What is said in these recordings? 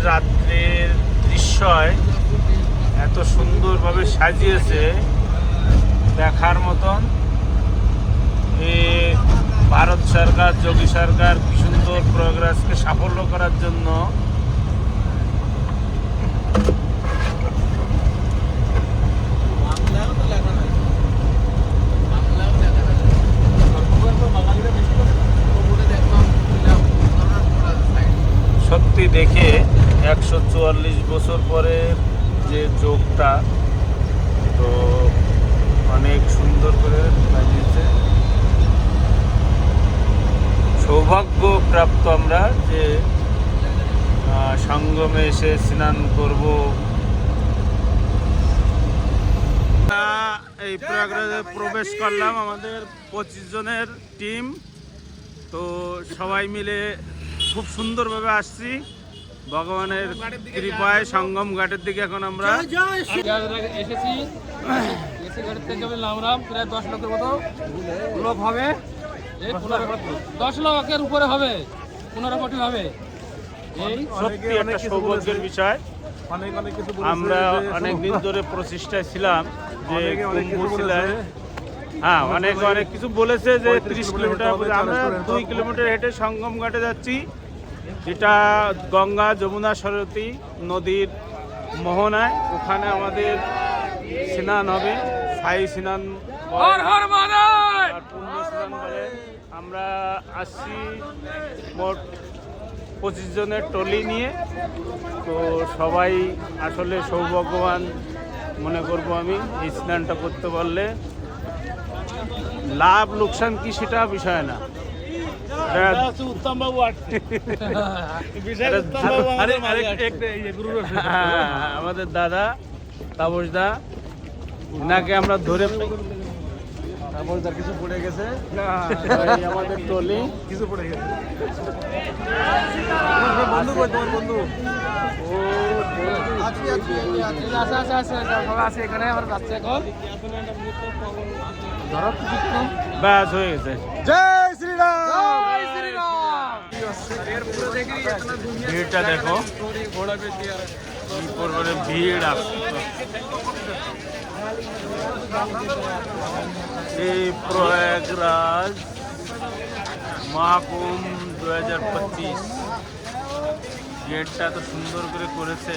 রাত্রের দৃশ্যয় এত সুন্দরভাবে সাজিয়েছে দেখার মতন। ভারত সরকার, যোগী সরকার কি সুন্দর প্রয়াগরাজকে সাফল্য করার জন্য সত্যি দেখে 144 বছর পরের যে যোগটা তো অনেক সুন্দর করে বানিয়েছে। সৌভাগ্য প্রাপ্ত আমরা যে সঙ্গমে এসে স্নান করব। এই প্রয়াগরাজে প্রবেশ করলাম আমাদের 25 জনের টিম। তো সবাই মিলে খুব সুন্দরভাবে আসছি ভগবানের কৃপায়। সঙ্গম ঘাটের দিকে এখন আমরা এসেছি। ঘাটের থেকে নামলাম। প্রায় 10 লক্ষের মতো লোক হবে, 10 লক্ষের উপরে হবে, 15 কোটি হবে। এই সত্যি একটা সৌভাগ্যের বিষয়। আমরা অনেকদিন ধরে প্রচেষ্টায় ছিলাম যে হ্যাঁ অনেক কিছু বলেছে যে 30 কিলোমিটার, আমরা 2 কিলোমিটার হেঁটে সঙ্গম ঘাটে যাচ্ছি, যেটা গঙ্গা যমুনা সরস্বতী নদীর মোহনায়। ওখানে আমাদের স্নান হবে, সাই স্নান পূর্ণ স্নান বলে। আমরা আসছি মোট 25 জনের টলি নিয়ে। তো সবাই আসলে সৌভাগ্যবান মনে করব আমি এই স্নানটা করতে পারলে। লাভ লোকসান কি সেটা বিষয় না, আমাদের দাদা তাপসদা, নাকি আমরা ধরে কিছু পড়ে গেছে, আমাদের টলি কিছু পড়ে গেছে। বন্ধু এখানে আমার বাচ্চা এখন ব্যাস হয়ে গেছে। জয় শ্রীরাম। ভিড়টা দেখো, ভিড় আসছে। এই প্রয়াগরাজ মহাকুম্ভ 2025 গেটটা তো সুন্দর করে করেছে।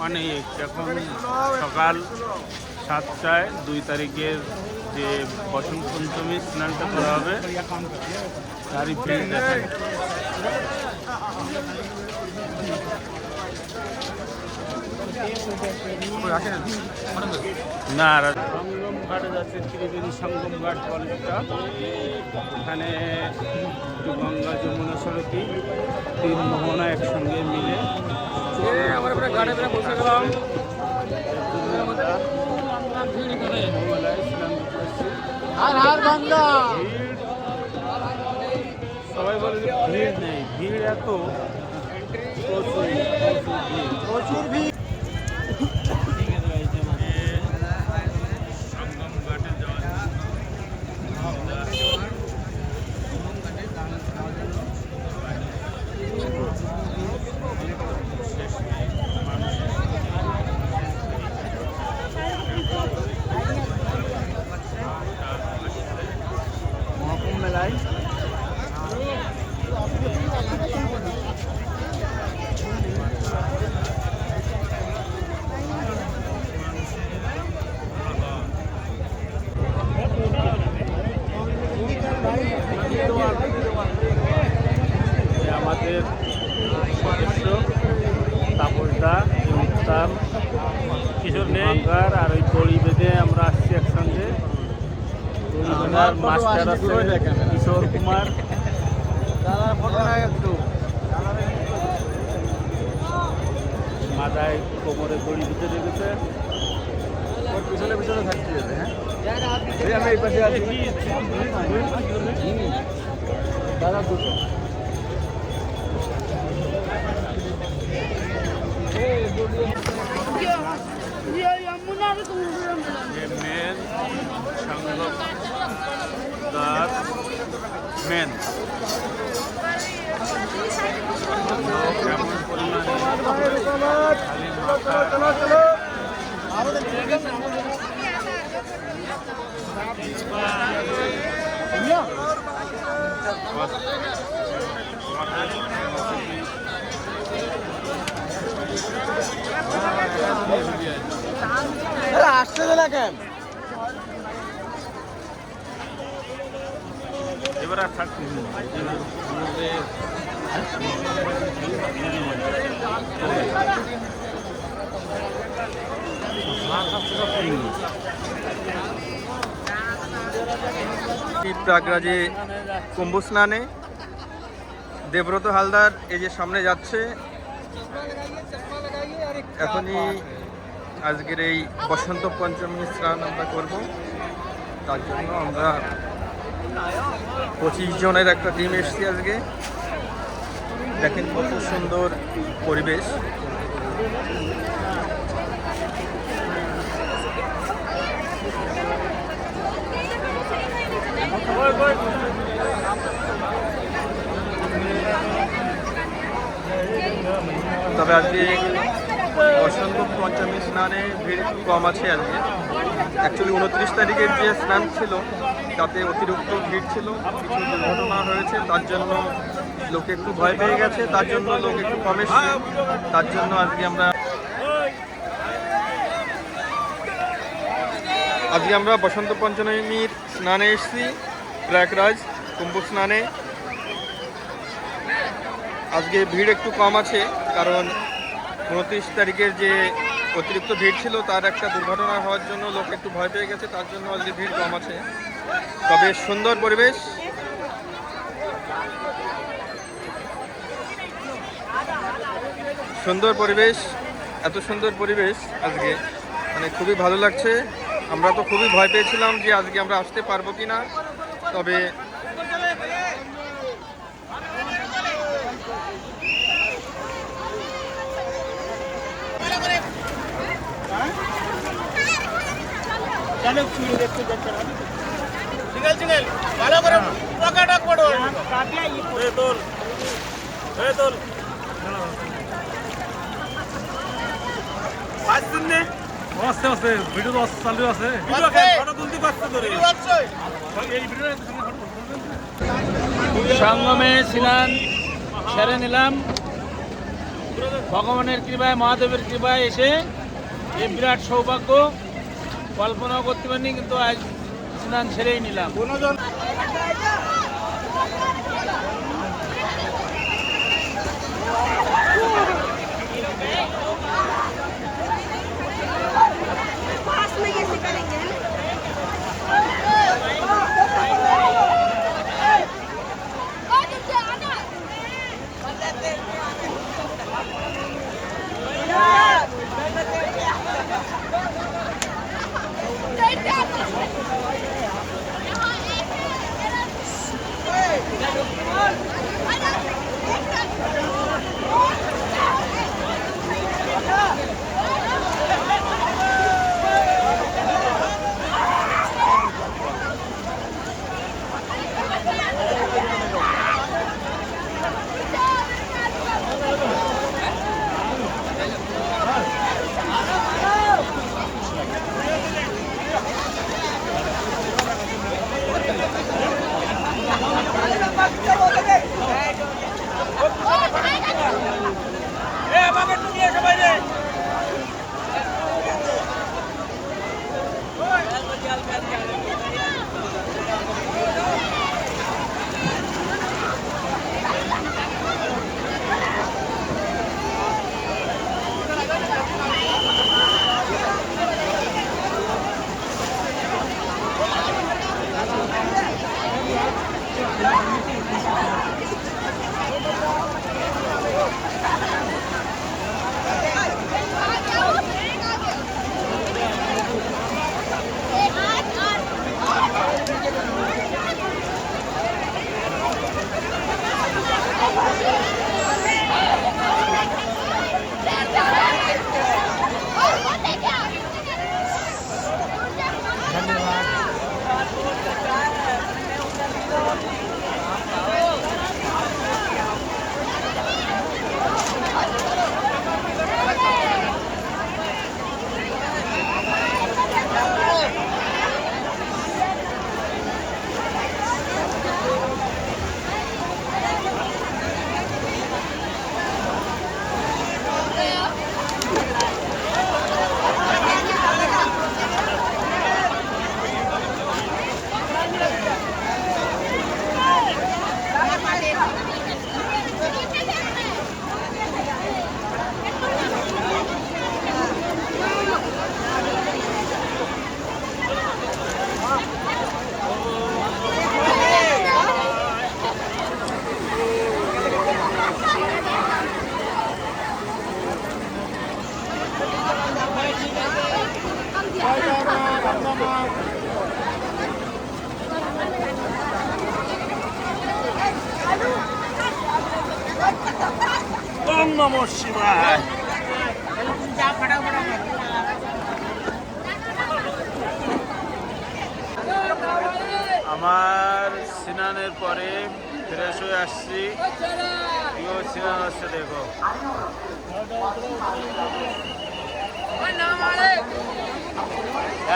অনেক এখন সকাল 7টায় 2 তারিখের যে বসন্ত পঞ্চমী স্নানটা করা হবে তারই ভিড় দেখেন। না সঙ্গম ঘাটে যাচ্ছে, ত্রিবেণী সঙ্গম ঘাট কলেজটা। এখানে গঙ্গা যমুনা সরস্বতী 3 মোহনা একসঙ্গে মিলে আমরা গাড়ি বসে গেলাম। সবাই বলে ভিড় নেই, ভিড় এত প্রচুর ভিড়। সঙ্গম ঘাটে যাওয়ার মহাকুম্ভ মেলায় আমাদের সদস্য তাপসদা, উত্তাম, কিশোর নেঙ্গার আর ওই দড়ি বেঁধে আমরা আসছি একসঙ্গে। মাস্টার আছে কিশোর কুমার, মাথায় কোমরে দড়ি বেঁধে রেখেছে, পিছনে পিছনে থাকতে হবে। হ্যাঁ আমি এই পাশে আছি দাদা, দুটো এবার আর থাকছে প্রয়াগরাজে কুম্ভ স্নানে দেবব্রত হালদার এই যে সামনে যাচ্ছে। এখনই আজকের এই বসন্ত পঞ্চমী স্নান আমরা করব। তার জন্য আমরা 25 জনের একটা টিম এসেছি আজকে। দেখেন কত সুন্দর পরিবেশ। তবে আজকে বসন্ত পঞ্চমী স্নানে ভিড় একটু কম আছে আজকে। অ্যাকচুয়ালি 29 তারিখের যে স্নান ছিল তাতে অতিরিক্ত ভিড় ছিল, কিছু দুর্ঘটনা হয়েছে, তার জন্য লোক একটু ভয় পেয়ে গেছে, তার জন্য লোক একটু কম এসছে। তার জন্য আজকে আমরা বসন্ত পঞ্চমীর স্নানে এসেছি প্রয়াগরাজ কুম্ভ স্নানে। আজকে ভিড় একটু কম আছে, কারণ 29 তারিখের যে অতিরিক্ত ভিড় ছিল তার একটা দুর্ঘটনা হওয়ার জন্য লোক একটু ভয় পেয়ে গেছে, তার জন্য আজকে ভিড় কম আছে। তবে সুন্দর পরিবেশ। সুন্দর পরিবেশ, এত সুন্দর পরিবেশ আজকে মানে খুবই ভালো লাগছে। আমরা তো খুবই ভয় পেয়েছিলাম যে আজকে আমরা আসতে পারবো কি না, তবে আস্তে আস্তে ভিডিও তো চালু আছে। সঙ্গমে স্নান সেরে নিলাম। ভগবানের কৃপায়, মহাদেবের কৃপায় এসে এই বিরাট সৌভাগ্য কল্পনাও করতে পারিনি, কিন্তু আজ স্নান সেরেই নিলাম। पास में कैसे करेंगे ना নমঃ শিবায়। আমার স্নানের পরে ফ্রেশ হয়ে আসছি। কিভাবে স্নান হচ্ছে দেখো।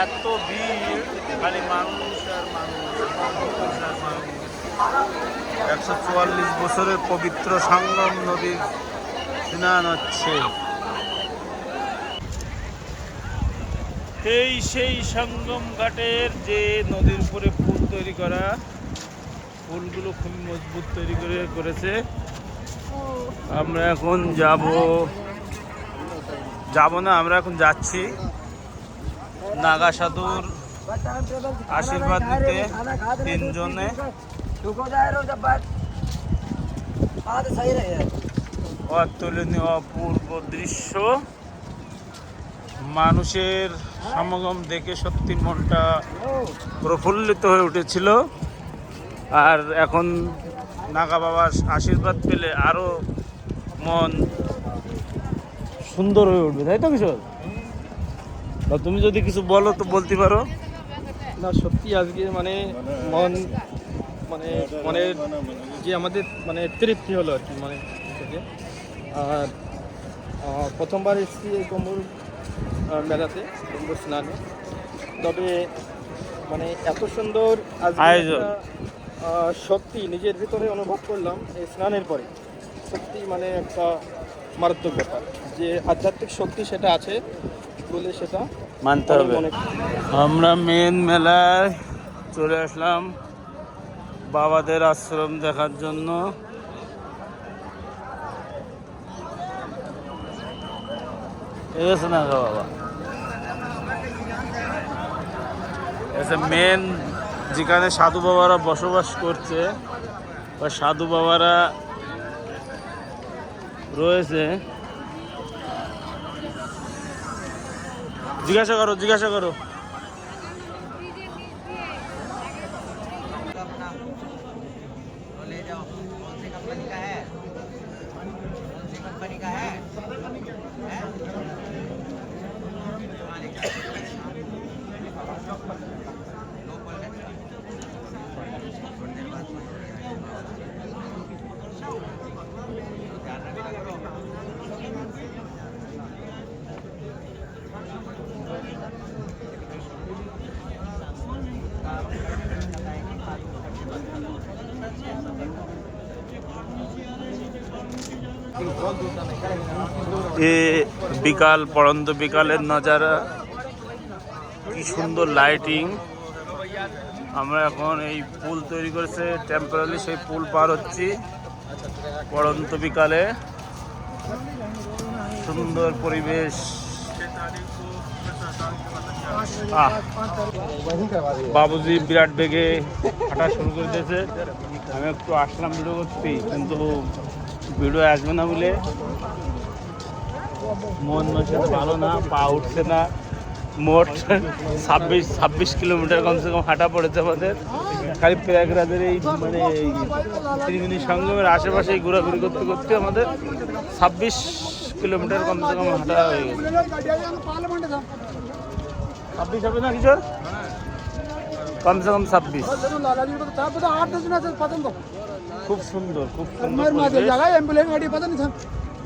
এত ভিড়, খালি মানুষ আর মানুষ, মানুষ আর মানুষ। 144 বছরের পবিত্র সঙ্গম নদীর স্নান হচ্ছে। সেই সঙ্গম ঘাটের যে নদীর উপরে পুল তৈরি করা, পুলগুলো খুবই মজবুত তৈরি করেছে। আমরা এখন যাব না, আমরা এখন যাচ্ছি নাগা সাধুর আশীর্বাদ নিতে। 3 জনে অতুলনীয় অপূর্ব দৃশ্য, মানুষের সমাগম দেখে সত্যি মনটা প্রফুল্লিত হয়ে উঠেছিল। আর এখন নাগা বাবার আশীর্বাদ পেলে আরো মন সুন্দর হয়ে উঠবে, তাই তো কিশোর? তুমি যদি কিছু বলো তো বলতে পারো। না সত্যি আজকে মানে মন মানে মনের যে আমাদের মানে তৃপ্তি হলো আর কি মানে থেকে। আর প্রথমবার এসেছি এই কুম্ভর মেলাতে, কুম্ভ স্নানে। তবে মানে এত সুন্দর আয়োজন। সত্যি নিজের ভিতরে অনুভব করলাম এই স্নানের পরে। সত্যি মানে একটা মারাত্মক ব্যাপার যে আধ্যাত্মিক শক্তি সেটা আছে বলে সেটা মানতে হবে। আমরা মেন মেলায় চলে আসলাম বাবাদের আশ্রম দেখার জন্য। এসে না বাবা, এসে মেন যেখানে সাধু বাবারা বসবাস করছে বা সাধু বাবারা রয়েছে। জিজ্ঞাসা করো। ले जाओ, कौन सी कंपनी का है? कौन सी कंपनी का है? हैं? कहाँ लेके आओ? लो खोल के दिखाओ। थोड़ी देर बाद ध्यान रखना करो। বিকাল, পড়ন্ত বিকালের নজারা, কি সুন্দর লাইটিং। আমরা এখন এই পুল তৈরি করেছে টেম্পোরারি, সেই পুল পার হচ্ছি পড়ন্ত বিকালে। সুন্দর পরিবেশ। বাবুজি বিরাট বেগে হাঁটা শুরু করে দিয়েছে। আমি একটু আসলাম ভিডিও করতে, কিন্তু ভিডিও আসবে না বলে মন মাসে ভালো না, পা উঠছে না। মোট 26 কিলোমিটার কমসে কম হাঁটা পড়েছে আমাদের। খালি প্রয়াগরাজের এই মানে ত্রিবেণী সঙ্গমের আশেপাশে ঘোরাঘুরি করতে করতে আমাদের 26 কিলোমিটার কমসে কম হাঁটা হয়ে গেছে। 26 হবে না কিশোর? কমসে কম 26। খুব সুন্দর, খুব সুন্দর।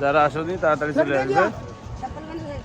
যারা আসেনি তাড়াতাড়ি চলে আসবে।